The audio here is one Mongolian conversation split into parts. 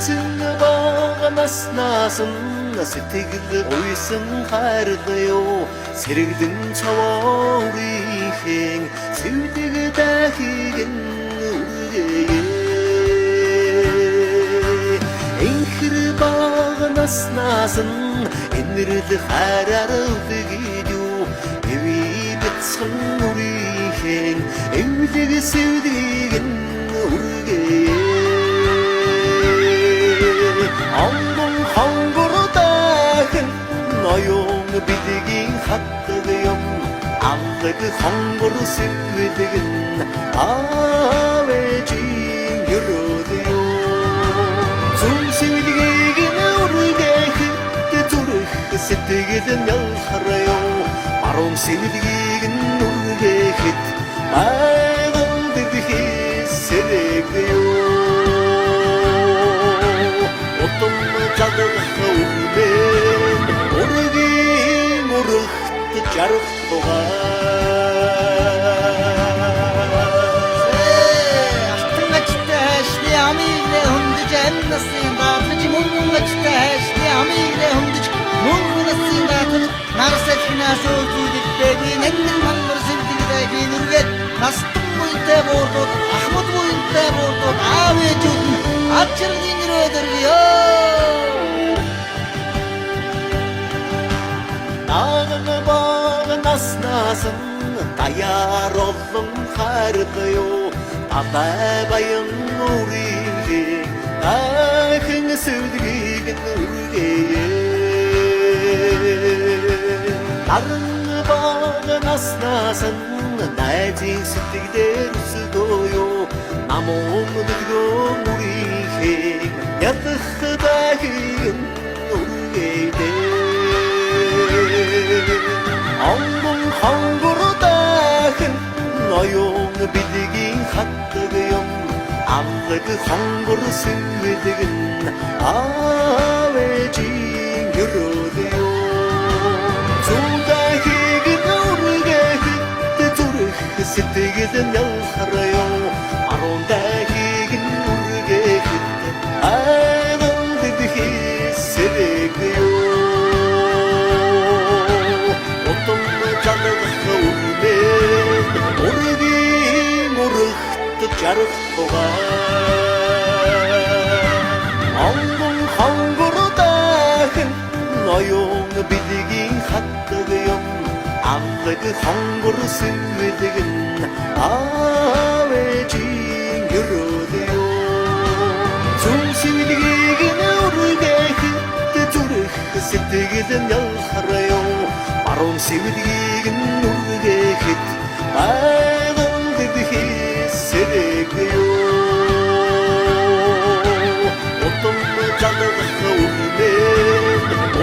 эцэн багнаснасан сэтгэл уйсан хайрлаа сэрэгдэн цаваарийн сэвдэг дахигэн үргээ энхэр багнаснасан энэрл хараар үдгийдүү эви бицэн үрийн эвлэг сэвдэгэн үргээ андон хонгордахын ноён бидгийн хаттагюм амдаг хонгор сэвдэгэн авэжин юродё зүсэвдэгэн үргээх зүрх сэтгэлэн ялхарё баруун сэвдэгэн үргээхэд айган дэдхи сэрэгё Отом жадахаулэн ургийн урагт жарахтугаа Алтангачтай амиглэ хүндэж амнасын даатж мөнгөчтэй амиглэ хүндэж мөнгөсөн даатж нарсаж хинаас өөдөлтэй нэгэн мангар сэлдэгтэй гинүргээд настан буйтай боордод ахмад буйтай боордод аавэжүүд ачиргийн рөөдөргөө Багнаснасан даяар олон хайрлаа атай баян үрийн ахин сэвдгийг үргээ Аран багнаснасан найзын сэтгэлээр өсгөөё намун дэдгөө үрийн ядах дахин үргээдэ андон хонгордахын ноён бидгийн хаттагюм амдаг хонгор сэвдэгэн авэжин юродё зүгдэхийг үргээхэд зүрх сэтгэлэн ялхарё баруун дахийг үргээхэд айган дэдхи сэрэгё Отом жадахаулэн ургийн урагт жарахтугаа андон хонгордахын ноён бидгийн хаттагым амдаг хонгор сэвдэгэн авэжин юродё зүсэвдгийг үргээхэд зүрх сэтгэлэн ялхарё баруун сэвдгийг үргээхэд айган дэдхи сэрэгё Отом жадахаулэн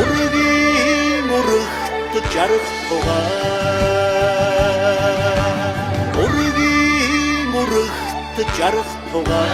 ургийн урагт жарахтугаа ургийн урагт жарахтугаа